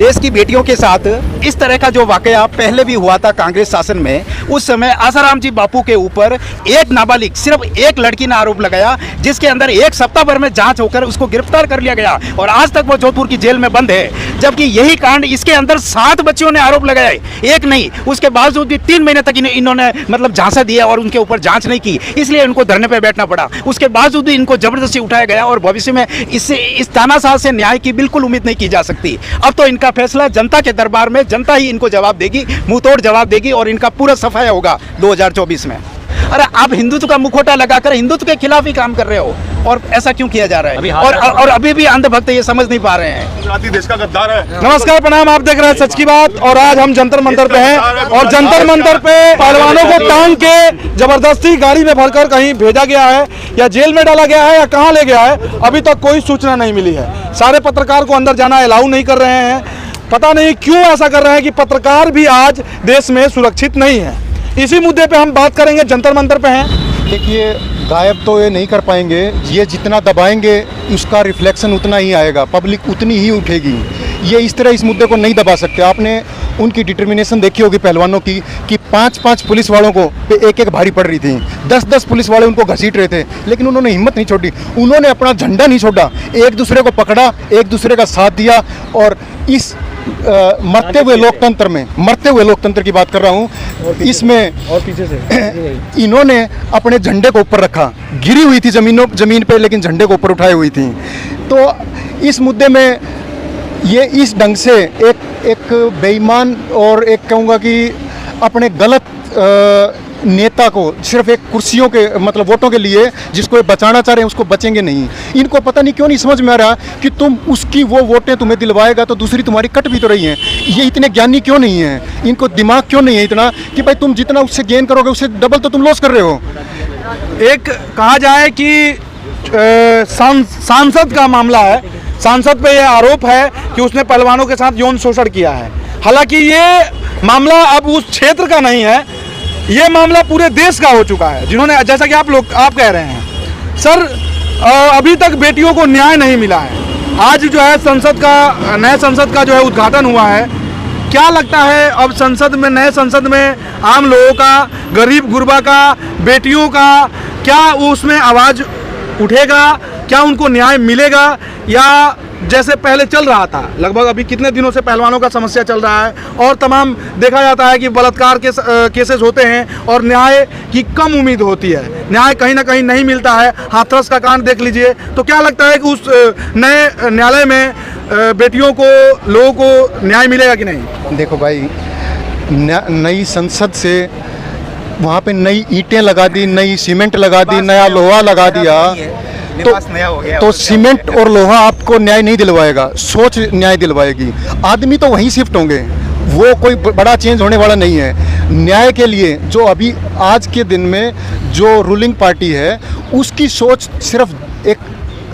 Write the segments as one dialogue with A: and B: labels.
A: देश की बेटियों के साथ इस तरह का जो वाकया पहले भी हुआ था कांग्रेस शासन में, उस समय आसाराम जी बापू के ऊपर एक नाबालिग, सिर्फ एक लड़की ने आरोप लगाया, जिसके अंदर एक सप्ताह भर में जांच होकर उसको गिरफ्तार कर लिया गया और आज तक वो जोधपुर की जेल में बंद है। जबकि यही कांड इसके अंदर 7 बच्चियों ने आरोप लगाया, एक नहीं। उसके बावजूद भी 3 महीने तक इन्होंने मतलब झांसा दिया और उनके ऊपर जांच नहीं की, इसलिए इनको धरने पर बैठना पड़ा। उसके बावजूद भी इनको जबरदस्ती उठाया गया और भविष्य में इस तानाशाह से न्याय की बिल्कुल उम्मीद नहीं की जा सकती। अब तो इनका फैसला जनता के दरबार में, जनता ही इनको जवाब देगी, मुंहतोड़ जवाब देगी और इनका पूरा सफाया होगा 2024 में। अरे आप हिंदुत्व का मुखौटा लगाकर हिंदुत्व के खिलाफ ही काम कर रहे हो, और ऐसा क्यों किया जा रहा है? और अभी भी अंधभक्त ये समझ नहीं पा रहे हैं।
B: देश का गद्दार है।
C: नमस्कार, प्रणाम। आप देख रहे हैं सच की बात और आज हम जंतर मंतर पे हैं और जंतर मंतर पे पहलवानों को टांग के जबरदस्ती गाड़ी में भरकर कहीं भेजा गया है या जेल में डाला गया है या कहां ले गया है, अभी तक कोई सूचना नहीं मिली है। सारे पत्रकार को अंदर जाना अलाउ नहीं कर रहे हैं। पता नहीं क्यों ऐसा कर रहे हैं कि पत्रकार भी आज देश में सुरक्षित नहीं है। इसी मुद्दे पे हम बात करेंगे, जंतर मंतर पे हैं।
B: देखिए, गायब तो ये नहीं कर पाएंगे, ये जितना दबाएंगे उसका रिफ्लेक्शन उतना ही आएगा, पब्लिक उतनी ही उठेगी। ये इस तरह इस मुद्दे को नहीं दबा सकते। आपने उनकी डिटर्मिनेशन देखी होगी पहलवानों की कि 5-5 पुलिस वालों को पे एक भारी पड़ रही थी, 10-10 पुलिस वाले उनको घसीट रहे थे, लेकिन उन्होंने हिम्मत नहीं छोड़ी, उन्होंने अपना झंडा नहीं छोड़ा, एक दूसरे को पकड़ा, एक दूसरे का साथ दिया और इस मरते हुए लोकतंत्र की बात कर रहा हूँ, इसमें और पीछे से इन्होंने अपने झंडे को ऊपर रखा, गिरी हुई थी जमीन पे, लेकिन झंडे को ऊपर उठाई हुई थी। तो इस मुद्दे में ये इस ढंग से एक बेईमान और एक कहूँगा कि अपने गलत नेता को सिर्फ एक कुर्सियों के मतलब वोटों के लिए जिसको ये बचाना चाह रहे हैं उसको बचेंगे नहीं। इनको पता नहीं क्यों नहीं समझ में आ रहा कि तुम उसकी वो वोटें तुम्हें दिलवाएगा तो दूसरी तुम्हारी कट भी तो रही हैं। ये इतने ज्ञानी क्यों नहीं है, इनको दिमाग क्यों नहीं है इतना कि भाई तुम जितना उससे गेन करोगे उससे डबल तो तुम लॉस कर रहे हो।
C: एक कहा जाए कि सांसद का मामला है, सांसद पे यह आरोप है कि उसने पहलवानों के साथ यौन शोषण किया है। हालांकि ये मामला अब उस क्षेत्र का नहीं है, ये मामला पूरे देश का हो चुका है। जिन्होंने, जैसा कि आप कह रहे हैं सर, अभी तक बेटियों को न्याय नहीं मिला है। आज जो है नए संसद का जो है उद्घाटन हुआ है। क्या लगता है अब नए संसद में आम लोगों का, गरीब गुरबा का, बेटियों का, क्या उसमें आवाज़ उठेगा? क्या उनको न्याय मिलेगा या जैसे पहले चल रहा था? लगभग अभी कितने दिनों से पहलवानों का समस्या चल रहा है और तमाम देखा जाता है कि बलात्कार के केसेस होते हैं और न्याय की कम उम्मीद होती है, न्याय कहीं ना कहीं नहीं मिलता है। हाथरस का कांड देख लीजिए। तो क्या लगता है कि उस नए न्यायालय में बेटियों को, लोगों को न्याय मिलेगा कि नहीं?
B: देखो भाई, नई संसद से वहाँ पे नई ईंटें लगा दी, नई सीमेंट लगा दी, नया लोहा लगा दिया, तो सीमेंट और लोहा आपको न्याय नहीं दिलवाएगा, सोच न्याय दिलवाएगी। आदमी तो वहीं शिफ्ट होंगे, वो कोई बड़ा चेंज होने वाला नहीं है। न्याय के लिए जो अभी आज के दिन में जो रूलिंग पार्टी है उसकी सोच सिर्फ एक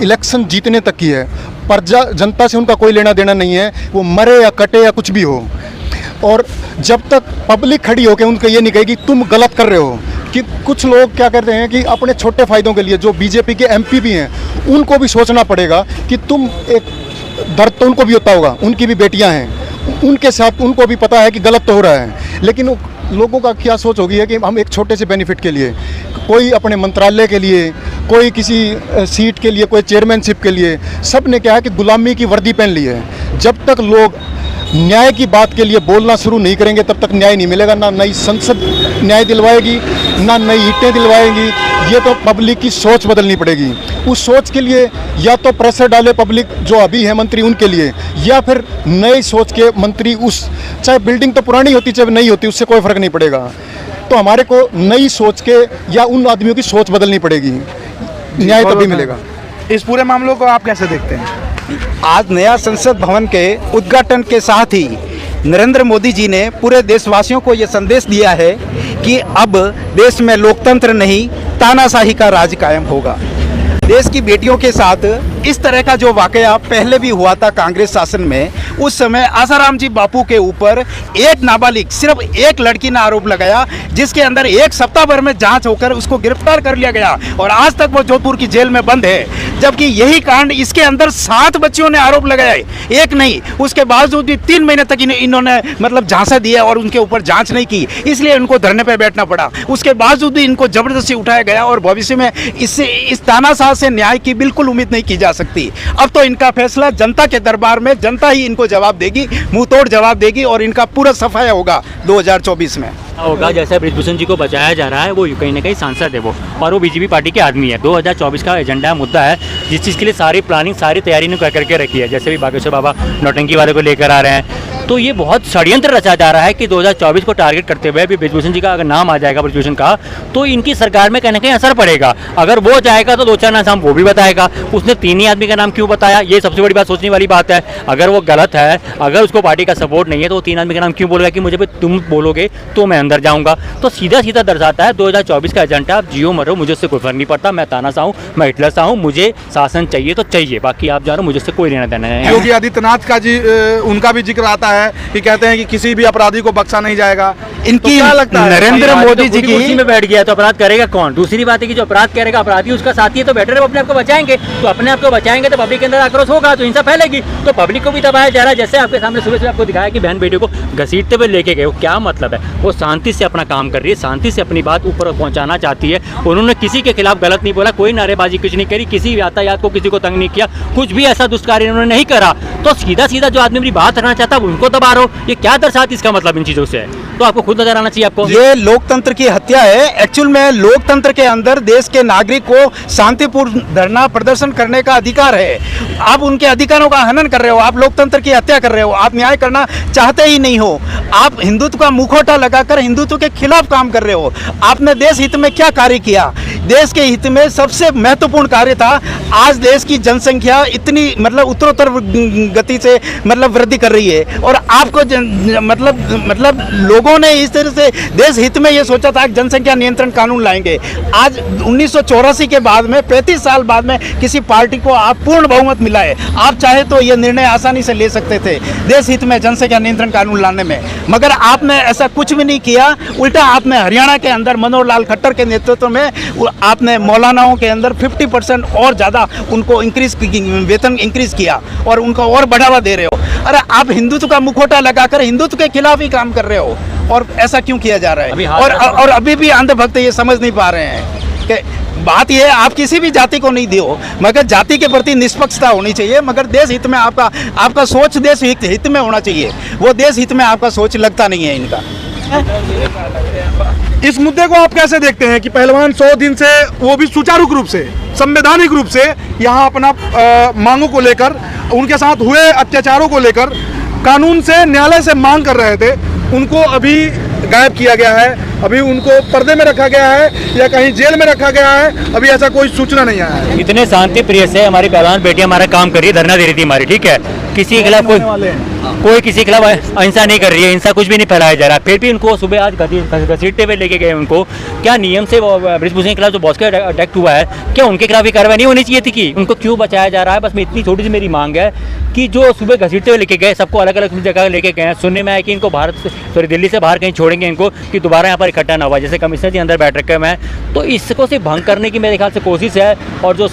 B: इलेक्शन जीतने तक की है। जनता से उनका कोई लेना देना नहीं है, वो मरे या कटे या कुछ भी हो। और जब तक पब्लिक खड़ी होकर उनको ये नहीं कहेगी तुम गलत कर रहे हो, कि कुछ लोग क्या करते हैं कि अपने छोटे फायदों के लिए, जो बीजेपी के एमपी भी हैं, उनको भी सोचना पड़ेगा कि तुम, एक दर्द तो उनको भी होता होगा, उनकी भी बेटियां हैं, उनके साथ उनको भी पता है कि गलत तो हो रहा है, लेकिन लोगों का क्या सोच होगी है कि हम एक छोटे से बेनिफिट के लिए, कोई अपने मंत्रालय के लिए, कोई किसी सीट के लिए, कोई चेयरमैनशिप के लिए, सब ने क्या है कि गुलामी की वर्दी पहन ली है। जब तक लोग न्याय की बात के लिए बोलना शुरू नहीं करेंगे तब तक न्याय नहीं मिलेगा। ना नई संसद न्याय दिलवाएगी, ना नई ईंटें दिलवाएंगी। ये तो पब्लिक की सोच बदलनी पड़ेगी। उस सोच के लिए या तो प्रेशर डाले पब्लिक जो अभी है मंत्री उनके लिए, या फिर नई सोच के मंत्री, उस चाहे बिल्डिंग तो पुरानी होती चाहे नहीं होती, उससे कोई फ़र्क नहीं पड़ेगा। तो हमारे को नई सोच के या उन आदमियों की सोच बदलनी पड़ेगी, न्याय तभी मिलेगा।
C: इस पूरे मामलों को आप कैसे देखते हैं?
A: आज नया संसद भवन के उद्घाटन के साथ ही नरेंद्र मोदी जी ने पूरे देशवासियों को ये संदेश दिया है कि अब देश में लोकतंत्र नहीं, तानाशाही का राज कायम होगा। देश की बेटियों के साथ इस तरह का जो वाकया पहले भी हुआ था कांग्रेस शासन में, उस समय आसाराम जी बापू के ऊपर एक नाबालिग, सिर्फ एक लड़की ने आरोप लगाया, जिसके अंदर एक सप्ताह भर में जांच होकर उसको गिरफ्तार कर लिया गया और आज तक वो जोधपुर की जेल में बंद है। जबकि यही कांड इसके अंदर 7 बच्चियों ने आरोप लगाए, एक नहीं। उसके बावजूद भी 3 महीने तक इन्होंने मतलब झांसा दिया और उनके ऊपर जांच नहीं की, इसलिए इनको धरने पर बैठना पड़ा। उसके बावजूद भी इनको जबरदस्ती उठाया गया और भविष्य में इससे इस तानाशाह से न्याय की बिल्कुल उम्मीद नहीं की जा सकती। अब तो इनका फैसला जनता के दरबार में, जनता ही इनको जवाब देगी, मुंह तोड़ जवाब देगी और इनका पूरा सफाया होगा 2024 में।
D: होगा जैसे ब्रिजभूषण जी को बचाया जा रहा है, वो कहीं ना कहीं सांसद है वो, और वो बीजेपी पार्टी के आदमी है। 2024 का एजेंडा मुद्दा है, जिस चीज़ के लिए सारी प्लानिंग, सारी तैयारी ने करके रखी है। जैसे भी बागेश्वर बाबा नौटंकी वाले को लेकर आ रहे हैं, तो ये बहुत षड्यंत्र रचा जा रहा है कि 2024 को टारगेट करते हुए भी ब्रिजभूषण जी का अगर नाम आ जाएगा, ब्रिजभूषण का, तो इनकी सरकार में कहीं ना कहीं असर पड़ेगा। अगर वो जाएगा तो 2-4 नाम वो भी बताएगा। उसने 3 ही आदमी का नाम क्यों बताया, ये सबसे बड़ी बात सोचने वाली बात है। अगर वो गलत है, अगर उसको पार्टी का सपोर्ट नहीं है, तो वो 3 आदमी का नाम क्यों बोलेगा कि मुझे तुम बोलोगे तो मैं अंदर जाऊंगा। तो सीधा सीधा दर्शाता है 2024 का एजेंडा, आप जियो मरो, मुझे उससे कोई फर्क नहीं पड़ता। मैं तानाशाह हूँ, मैं हिटलर हूँ, मुझे शासन चाहिए तो चाहिए, बाकी आप जानो, मुझे उससे कोई लेना देना है।
C: योगी आदित्यनाथ का जी उनका भी जिक्र आता है कि कहते हैं कि किसी भी अपराधी को बख्शा नहीं जाएगा।
A: इनकी
C: तो क्या लगता है
A: नरेंद्र मोदी जी
D: कुर्सी
A: की
D: में बैठ गया तो अपराध करेगा कौन? दूसरी बात है कि जो अपराध करेगा, अपराधी उसका साथी है, तो बेटर है वो अपने आप को बचाएंगे। तो अपने आप को बचाएंगे तो पब्लिक के अंदर आक्रोश होगा, तो हिंसा फैलेगी, तो पब्लिक को भी दबाया जा रहा है। जैसे आपके सामने सुबह से आपको दिखाया कि बहन बेटी को घसीटते हुए लेके गए, वो क्या मतलब है? वो शांति से अपना काम कर रही है, शांति से अपनी बात ऊपर पहुंचाना चाहती है। उन्होंने किसी के खिलाफ गलत नहीं बोला, कोई नारेबाजी कुछ नहीं करी, किसी यातायात को किसी को तंग नहीं किया, कुछ भी ऐसा दुष्कार्य उन्होंने नहीं करा। तो सीधा सीधा जो आदमी अपनी बात रखना चाहता है उनको दबा रहे हो, ये क्या दर्शाती इसका मतलब इन चीजों से है? तो आपको खुद नजर आना चाहिए। आपको
A: ये लोकतंत्र की हत्या है। एक्चुअल में लोकतंत्र के अंदर देश के नागरिक को शांतिपूर्ण धरना प्रदर्शन करने का अधिकार है। आप उनके अधिकारों का हनन कर रहे हो, आप लोकतंत्र की हत्या कर रहे हो, आप न्याय करना चाहते ही नहीं हो। आप हिंदुत्व का मुखौटा लगाकर हिंदुत्व के खिलाफ काम कर रहे हो। आपने देश हित में क्या कार्य किया? देश के हित में सबसे महत्वपूर्ण कार्य था, आज देश की जनसंख्या इतनी मतलब उत्तरोत्तर गति से मतलब वृद्धि कर रही है और आपको मतलब लोगों ने इस तरह से देश हित में ये सोचा था कि जनसंख्या नियंत्रण कानून लाएंगे। आज 1984 के बाद में 35 साल बाद में किसी पार्टी को आप पूर्ण बहुमत मिला है। आप चाहे तो ये निर्णय आसानी से ले सकते थे देश हित में जनसंख्या नियंत्रण कानून लाने में, मगर आपने ऐसा कुछ भी नहीं किया। उल्टा आपने हरियाणा के अंदर मनोहर लाल खट्टर के नेतृत्व में आपने मौलानाओं के अंदर 50% और ज़्यादा उनको वेतन इंक्रीज किया और उनको और बढ़ावा दे रहे हो। अरे आप हिंदुत्व का मुखौटा लगाकर हिंदुत्व के खिलाफ ही काम कर रहे हो, और ऐसा क्यों किया जा रहा है? और अभी भी अंधभक्त ये समझ नहीं पा रहे हैं कि बात यह है, आप किसी भी जाति को नहीं दियो, मगर जाति के प्रति निष्पक्षता होनी चाहिए, मगर देश हित में आपका सोच देश हित में होना चाहिए। वो देश हित में आपका सोच लगता नहीं है इनका।
C: इस मुद्दे को आप कैसे देखते हैं कि पहलवान 100 दिन से, वो भी सुचारू रूप से, संवैधानिक रूप से यहाँ अपना मांगों को लेकर, उनके साथ हुए अत्याचारों को लेकर कानून से, न्यायालय से मांग कर रहे थे, उनको अभी गायब किया गया है, अभी उनको पर्दे में रखा गया है या कहीं जेल में रखा गया है, अभी ऐसा कोई सूचना नहीं आया है।
D: इतने शांति प्रिय से हमारी पहलवान बेटी हमारा काम कर रही है, धरना दे रही थी हमारी, ठीक है, किसी के खिलाफ कोई किसी के खिलाफ अहिंसा नहीं कर रही है, हिंसा कुछ भी नहीं फैलाया जा रहा। फिर भी उनको सुबह आज घसीटते हुए लेके गए। उनको क्या नियम से ब्रिजभूषण के खिलाफ जो बॉस का अटैक हुआ है, क्या उनके खिलाफ भी कार्रवाई नहीं होनी चाहिए थी? कि उनको क्यों बचाया जा रहा है? बस मैं इतनी छोटी सी मेरी मांग है कि जो सुबह घसीटते हुए लेके गए, सबको अलग अलग जगह लेके गए। सुनने में आया कि इनको दिल्ली से बाहर कहीं छोड़ेंगे इनको, कि दोबारा यहाँ पर इकट्ठा ना हुआ। जैसे कमिश्नर जी अंदर बैठ रखे हैं, तो इसको सिर्फ भंग करने की मेरे ख्याल से कोशिश है। और जो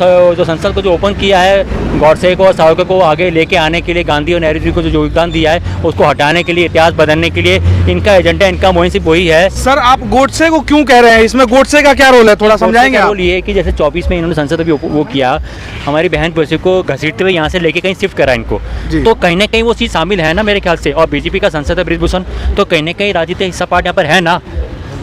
D: संसद को जो ओपन किया है, गॉडसे को और सावरकर को आगे लेके आने के लिए, गांधी और नेहरू जी को जो योगदान दिया है उसको हटाने के लिए, इतिहास बदलने के लिए इनका एजेंडा, इनका मुहिम सिर्फ वही है।
C: सर, आप गोडसे को क्यों कह रहे हैं? इसमें गोडसे का क्या रोल है, थोड़ा समझाएंगे?
D: रोल ये है कि जैसे 24 में इन्होंने संसद अभी वो किया, हमारी बहन बेटी को घसीटते हुए यहाँ से लेके कहीं शिफ्ट करा इनको, तो कहीं ना कहीं वो चीज़ शामिल है ना मेरे ख्याल से। और बीजेपी का सांसद है ब्रिजभूषण, तो कहीं ना कहीं राजनीतिक हिस्सा पार्ट यहाँ पर है ना,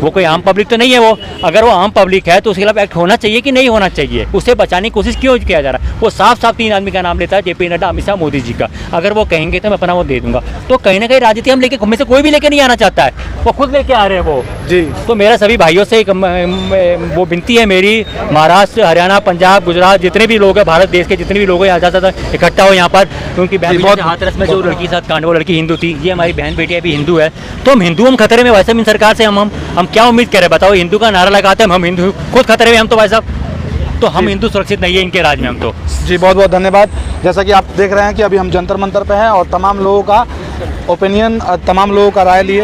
D: वो कोई आम पब्लिक तो नहीं है। वो अगर वो आम पब्लिक है तो उसके खिलाफ एक्ट होना चाहिए कि नहीं होना चाहिए? उसे बचाने की कोशिश क्यों किया जा रहा है? वो साफ साफ 3 आदमी का नाम लेता है, जेपी नड्डा, अमित शाह, मोदी जी का। अगर वो कहेंगे तो मैं अपना वो दे दूंगा। तो कहीं ना कहीं राजनीति हम में से कोई भी लेके नहीं आना चाहता है, वो खुद लेके आ रहे हैं वो
C: जी।
D: तो मेरा सभी भाइयों से वो विनती है मेरी, महाराष्ट्र, हरियाणा, पंजाब, गुजरात, जितने भी लोग हैं, भारत देश के जितने भी लोग हैं, ज़्यादा इकट्ठा हो यहाँ पर। क्योंकि बहन हाथरस में जो लड़की के साथ कांड, वो लड़की हिंदू थी, ये हमारी बहन बेटी अभी हिंदू है। तो हम हिंदू, हम खतरे में। वैसे भी सरकार से हम क्या उम्मीद करें? बताओ, हिंदू का नारा लगाते हैं हम हिंदू, खुद खतरे में हम तो भाई साहब। तो हम हिंदू सुरक्षित नहीं है इनके राज में हम तो।
C: जी बहुत बहुत धन्यवाद। जैसा कि आप देख रहे हैं कि अभी हम जंतर मंतर पे हैं और तमाम लोगों का ओपिनियन, तमाम लोगों का राय लिए।